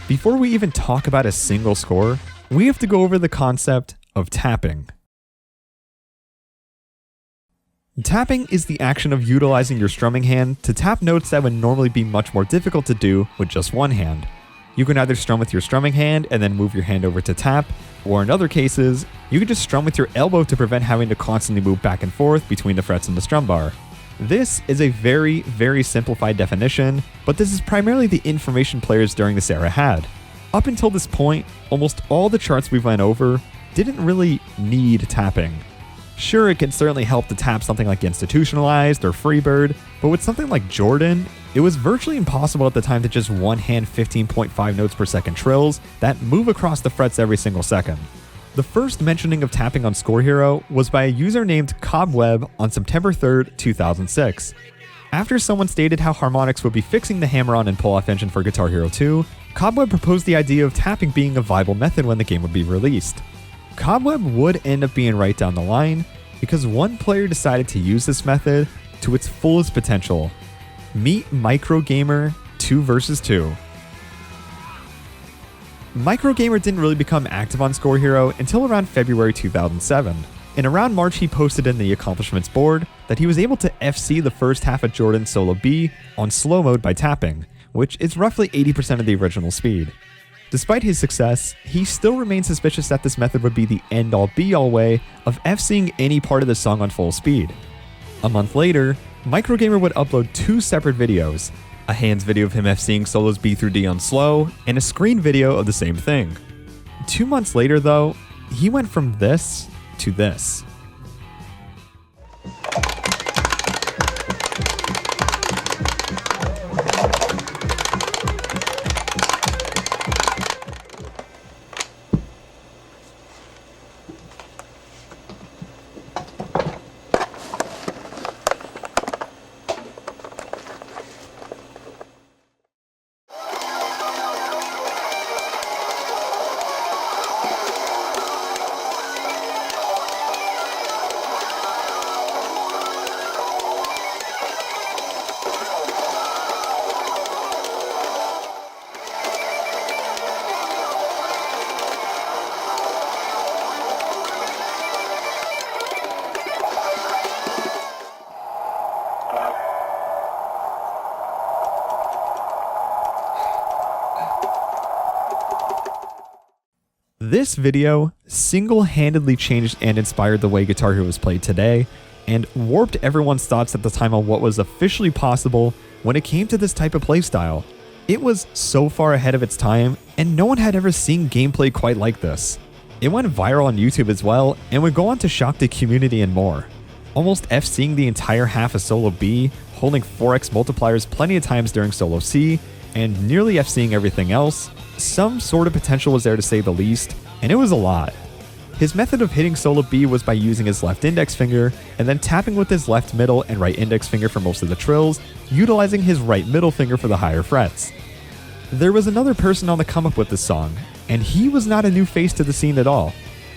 Before we even talk about a single score, we have to go over the concept of tapping. Tapping is the action of utilizing your strumming hand to tap notes that would normally be much more difficult to do with just one hand. You can either strum with your strumming hand and then move your hand over to tap, or in other cases, you can just strum with your elbow to prevent having to constantly move back and forth between the frets and the strum bar. This is a very, very simplified definition, but this is primarily the information players during this era had. Up until this point, almost all the charts we've went over didn't really need tapping. Sure, it can certainly help to tap something like Institutionalized or Freebird, but with something like Jordan, it was virtually impossible at the time to just one-hand 15.5 notes per second trills that move across the frets every single second. The first mentioning of tapping on Score Hero was by a user named Cobweb on September 3rd, 2006. After someone stated how Harmonix would be fixing the hammer-on and pull-off engine for Guitar Hero 2, Cobweb proposed the idea of tapping being a viable method when the game would be released. Cobweb would end up being right down the line because one player decided to use this method to its fullest potential. Meet Microgamer 2 vs 2. Microgamer didn't really become active on Score Hero until around February 2007. And around March he posted in the accomplishments board that he was able to FC the first half of Jordan's Solo B on slow mode by tapping, which is roughly 80% of the original speed. Despite his success, he still remains suspicious that this method would be the end-all be-all way of FCing any part of the song on full speed. A month later, Microgamer would upload 2 separate videos, a hands video of him FCing solos B through D on slow, and a screen video of the same thing. 2 months later though, he went from this to this. This video single-handedly changed and inspired the way Guitar Hero is played today, and warped everyone's thoughts at the time on what was officially possible when it came to this type of playstyle. It was so far ahead of its time, and no one had ever seen gameplay quite like this. It went viral on YouTube as well, and would go on to shock the community and more. almost FCing the entire half of solo B, holding 4x multipliers plenty of times during solo C, and nearly FCing everything else, some sort of potential was there to say the least, and it was a lot. His method of hitting solo B was by using his left index finger and then tapping with his left middle and right index finger for most of the trills, utilizing his right middle finger for the higher frets. There was another person on the come up with this song, and he was not a new face to the scene at all.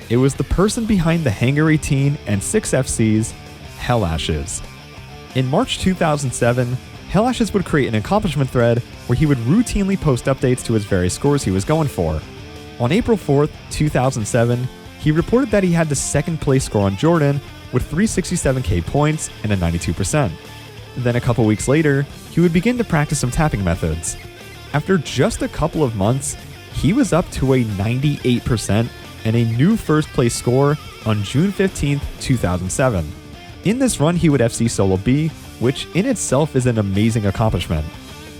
It was the person behind the Hangar 18 and 6 FCs, Hellashes. In March 2007, Hellashes would create an accomplishment thread where he would routinely post updates to his various scores he was going for. On April 4th, 2007, he reported that he had the second place score on Jordan with 367k points and a 92%. Then a couple weeks later, he would begin to practice some tapping methods. After just a couple of months, he was up to a 98% and a new first place score on June 15th, 2007. In this run, he would FC solo B, which in itself is an amazing accomplishment.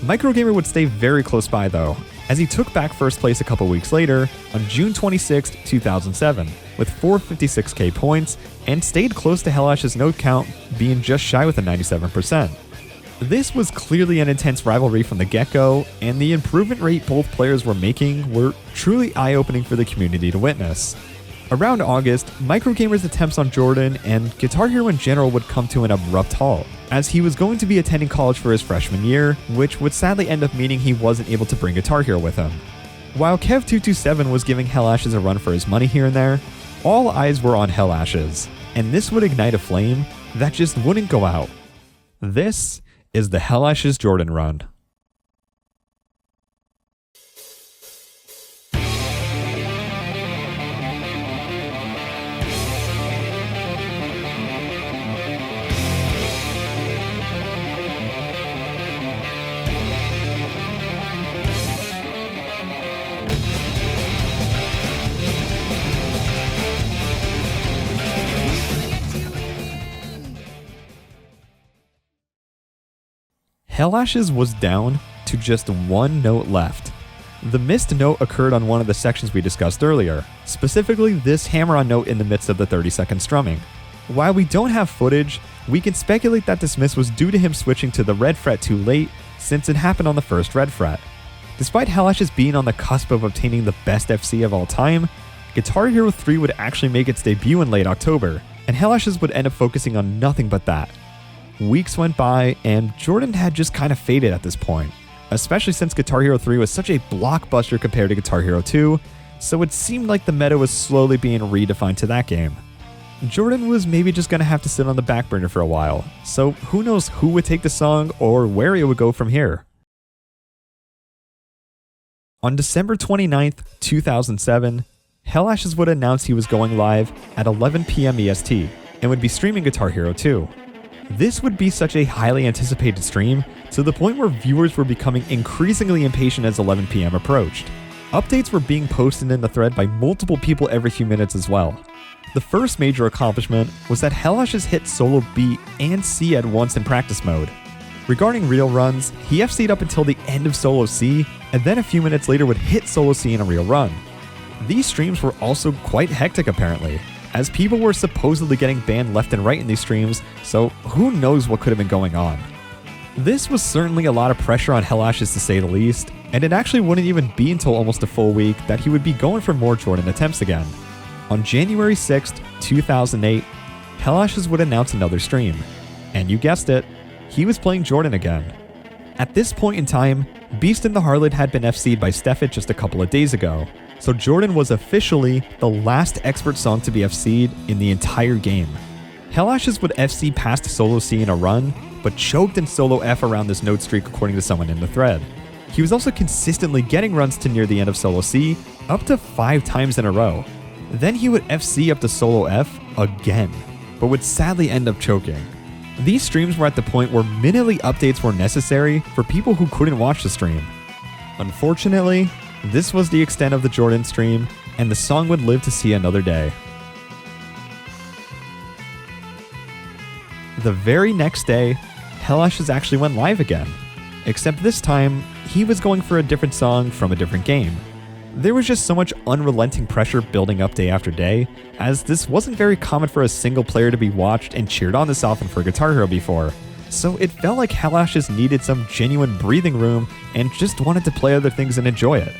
Microgamer would stay very close by though, as he took back first place a couple weeks later on June 26, 2007, with 456k points and stayed close to Hellash's note count, being just shy with a 97%. This was clearly an intense rivalry from the get-go, and the improvement rate both players were making were truly eye-opening for the community to witness. Around August, Microgamer's attempts on Jordan and Guitar Hero in general would come to an abrupt halt, as he was going to be attending college for his freshman year, which would sadly end up meaning he wasn't able to bring Guitar Hero with him. While Kev227 was giving Hellashes a run for his money here and there, all eyes were on Hellashes, and this would ignite a flame that just wouldn't go out. This is the Hellashes Jordan run. Hellashes was down to just one note left. The missed note occurred on one of the sections we discussed earlier, specifically this hammer-on note in the midst of the 30-second strumming. While we don't have footage, we can speculate that this miss was due to him switching to the red fret too late, since it happened on the first red fret. Despite Hellashes being on the cusp of obtaining the best FC of all time, Guitar Hero 3 would actually make its debut in late October, and Hellashes would end up focusing on nothing but that. Weeks went by, and Jordan had just kind of faded at this point, especially since Guitar Hero 3 was such a blockbuster compared to Guitar Hero 2, so it seemed like the meta was slowly being redefined to that game. Jordan was maybe just going to have to sit on the back burner for a while, so who knows who would take the song or where it would go from here. On December 29th, 2007, Hellashes would announce he was going live at 11 p.m. EST and would be streaming Guitar Hero 2. This would be such a highly anticipated stream, to the point where viewers were becoming increasingly impatient as 11 p.m. approached. Updates were being posted in the thread by multiple people every few minutes as well. The first major accomplishment was that Hellashes hit solo B and C at once in practice mode. Regarding real runs, he FC'd up until the end of solo C, and then a few minutes later would hit solo C in a real run. These streams were also quite hectic apparently, as people were supposedly getting banned left and right in these streams, so who knows what could have been going on. This was certainly a lot of pressure on Hellashes to say the least, and it actually wouldn't even be until almost a full week that he would be going for more Jordan attempts again. On January 6th, 2008, Hellashes would announce another stream, and you guessed it, he was playing Jordan again. At this point in time, Beast and the Harlot had been FC'd by Steffit just a couple of days ago, so Jordan was officially the last expert song to be FC'd in the entire game. Hellashes would FC past solo C in a run, but choked in solo F around this note streak according to someone in the thread. He was also consistently getting runs to near the end of solo C, up to 5 times in a row. Then he would FC up to solo F again, but would sadly end up choking. These streams were at the point where minutely updates were necessary for people who couldn't watch the stream. Unfortunately, this was the extent of the Jordan stream, and the song would live to see another day. The very next day, Hellashes actually went live again, except this time, he was going for a different song from a different game. There was just so much unrelenting pressure building up day after day, as this wasn't very common for a single player to be watched and cheered on this often for Guitar Hero before. So it felt like Helash just needed some genuine breathing room and just wanted to play other things and enjoy it.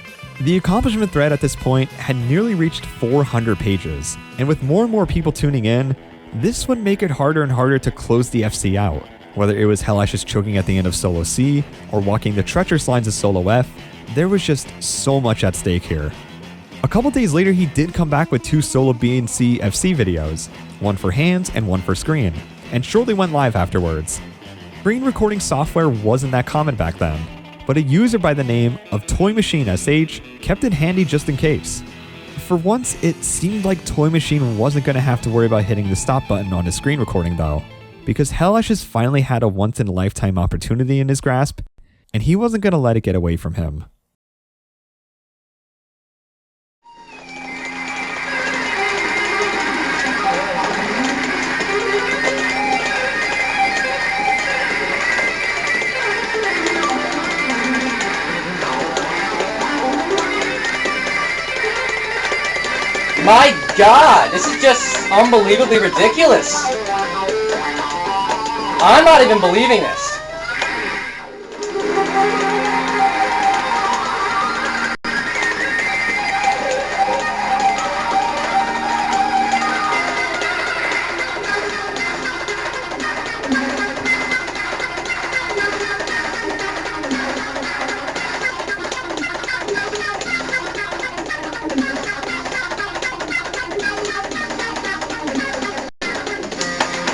The accomplishment thread at this point had nearly reached 400 pages, and with more and more people tuning in, this would make it harder and harder to close the FC out. Whether it was Helash's choking at the end of Solo C, or walking the treacherous lines of Solo F, there was just so much at stake here. A couple days later, he did come back with 2 Solo B and C FC videos, one for hands and one for screen, and shortly went live afterwards. Screen recording software wasn't that common back then, but a user by the name of Toy Machine SH kept it handy just in case. For once, it seemed like Toy Machine wasn't going to have to worry about hitting the stop button on his screen recording though, because Helash has finally had a once-in-a-lifetime opportunity in his grasp, and he wasn't going to let it get away from him. My God, this is just unbelievably ridiculous. I'm not even believing this.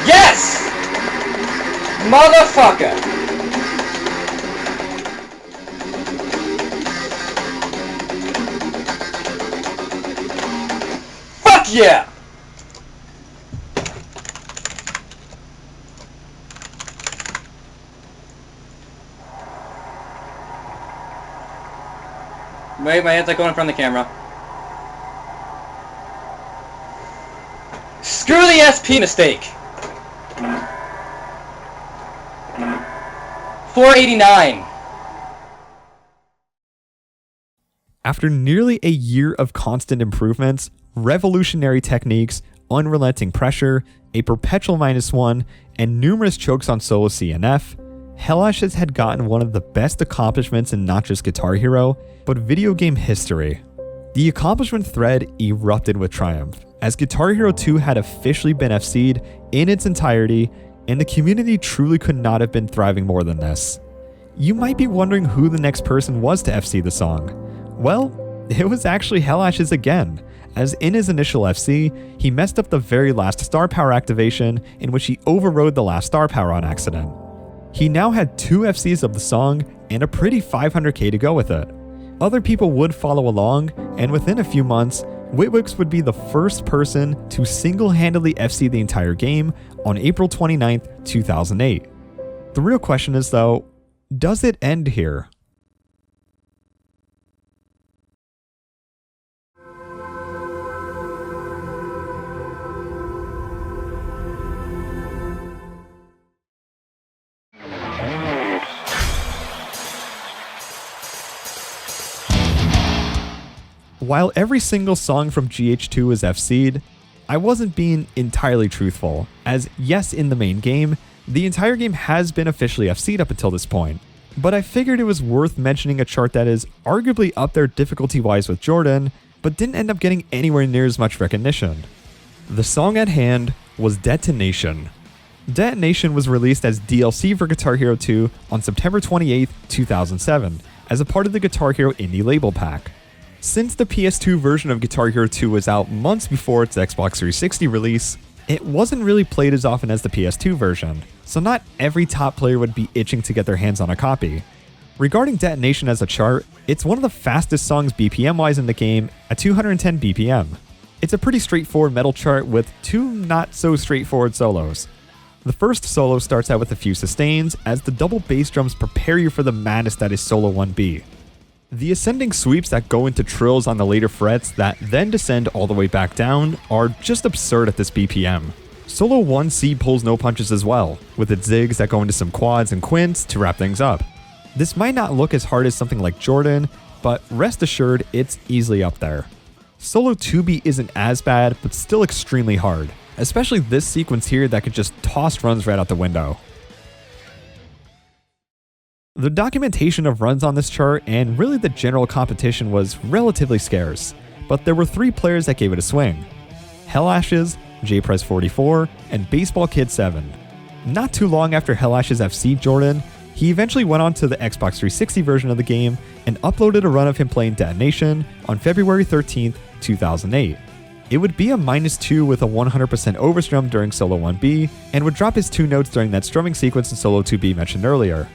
Yes! Motherfucker! Fuck yeah! Wait, my head's like going in front of the camera. Screw the SP mistake! 489. After nearly a year of constant improvements, revolutionary techniques, unrelenting pressure, a perpetual -1, and numerous chokes on Solo C and F, Helash had gotten one of the best accomplishments in not just Guitar Hero, but video game history. The accomplishment thread erupted with triumph, as Guitar Hero 2 had officially been FC'd in its entirety, and the community truly could not have been thriving more than this. You might be wondering who the next person was to FC the song. Well, it was actually Helash's again, as in his initial FC, he messed up the very last star power activation in which he overrode the last star power on accident. He now had 2 FCs of the song and a pretty 500k to go with it. Other people would follow along, and within a few months, Witwix would be the first person to single-handedly FC the entire game on April 29th, 2008. The real question is though, does it end here? While every single song from GH2 is FC'd, I wasn't being entirely truthful, as yes, in the main game, the entire game has been officially FC'd up until this point, but I figured it was worth mentioning a chart that is arguably up there difficulty-wise with Jordan, but didn't end up getting anywhere near as much recognition. The song at hand was Detonation. Detonation was released as DLC for Guitar Hero 2 on September 28, 2007, as a part of the Guitar Hero Indie Label Pack. Since the PS2 version of Guitar Hero 2 was out months before its Xbox 360 release, it wasn't really played as often as the PS2 version, so not every top player would be itching to get their hands on a copy. Regarding Detonation as a chart, it's one of the fastest songs BPM-wise in the game at 210 BPM. It's a pretty straightforward metal chart with 2 not so straightforward solos. The first solo starts out with a few sustains as the double bass drums prepare you for the madness that is solo 1B. The ascending sweeps that go into trills on the later frets that then descend all the way back down are just absurd at this BPM. Solo 1C pulls no punches as well, with its zigs that go into some quads and quints to wrap things up. This might not look as hard as something like Jordan, but rest assured it's easily up there. Solo 2B isn't as bad, but still extremely hard, especially this sequence here that could just toss runs right out the window. The documentation of runs on this chart and really the general competition was relatively scarce, but there were 3 players that gave it a swing: Hellashes, JPrez44, and Baseball Kid 7. Not too long after Hellashes FC Jordan, he eventually went on to the Xbox 360 version of the game and uploaded a run of him playing Detonation on February 13th, 2008. It would be a -2 with a 100% overstrum during Solo 1B, and would drop his 2 notes during that strumming sequence in Solo 2B mentioned earlier.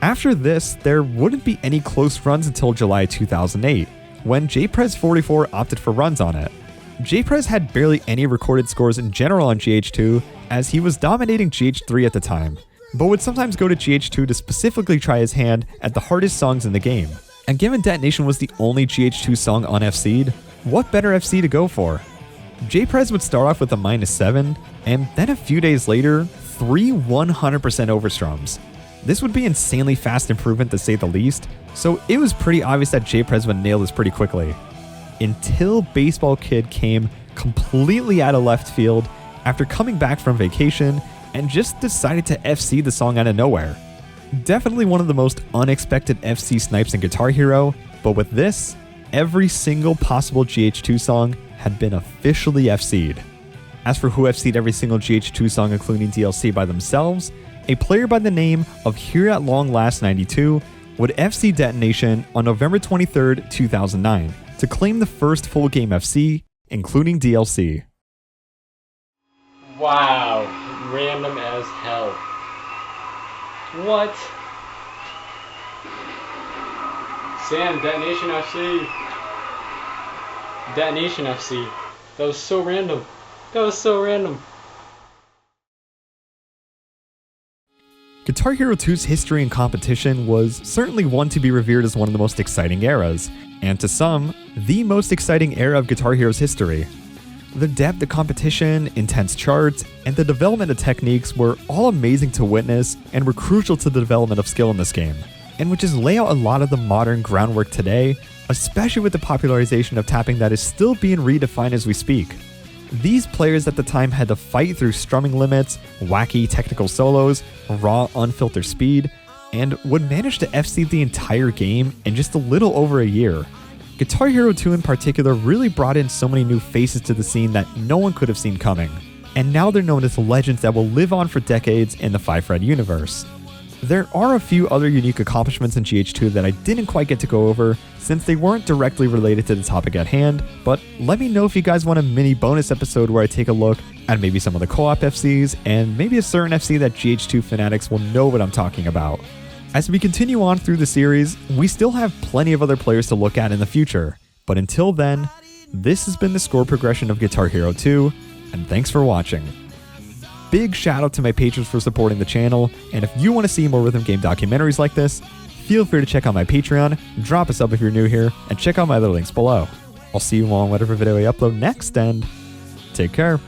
After this, there wouldn't be any close runs until July 2008, when JPrez44 opted for runs on it. JPrez had barely any recorded scores in general on GH2, as he was dominating GH3 at the time, but would sometimes go to GH2 to specifically try his hand at the hardest songs in the game. And given Detonation was the only GH2 song on FCed, what better FC to go for? JPrez would start off with a -7, and then a few days later, 3 100% overstrums. This would be insanely fast improvement to say the least, so it was pretty obvious that JPrez would nail this pretty quickly. Until Baseball Kid came completely out of left field after coming back from vacation and just decided to FC the song out of nowhere. Definitely one of the most unexpected FC snipes in Guitar Hero, but with this, every single possible GH2 song had been officially FC'd. As for who FC'd every single GH2 song including DLC by themselves, a player by the name of Here at Long Last 92 would FC Detonation on November 23rd, 2009 to claim the first full game FC, including DLC. Wow, random as hell. What? Sam, Detonation FC. Detonation FC. That was so random. That was so random. Guitar Hero 2's history and competition was certainly one to be revered as one of the most exciting eras, and to some, the most exciting era of Guitar Hero's history. The depth of competition, intense charts, and the development of techniques were all amazing to witness and were crucial to the development of skill in this game, and would just lay out a lot of the modern groundwork today, especially with the popularization of tapping that is still being redefined as we speak. These players at the time had to fight through strumming limits, wacky technical solos, raw unfiltered speed, and would manage to FC the entire game in just a little over a year. Guitar Hero 2 in particular really brought in so many new faces to the scene that no one could have seen coming, and now they're known as legends that will live on for decades in the 5-fret universe. There are a few other unique accomplishments in GH2 that I didn't quite get to go over since they weren't directly related to the topic at hand, but let me know if you guys want a mini bonus episode where I take a look at maybe some of the co-op FCs and maybe a certain FC that GH2 fanatics will know what I'm talking about. As we continue on through the series, we still have plenty of other players to look at in the future, but until then, this has been the score progression of Guitar Hero 2, and thanks for watching. Big shout out to my patrons for supporting the channel, and if you want to see more rhythm game documentaries like this, feel free to check out my Patreon, drop a sub if you're new here, and check out my other links below. I'll see you all in whatever video I upload next, and take care.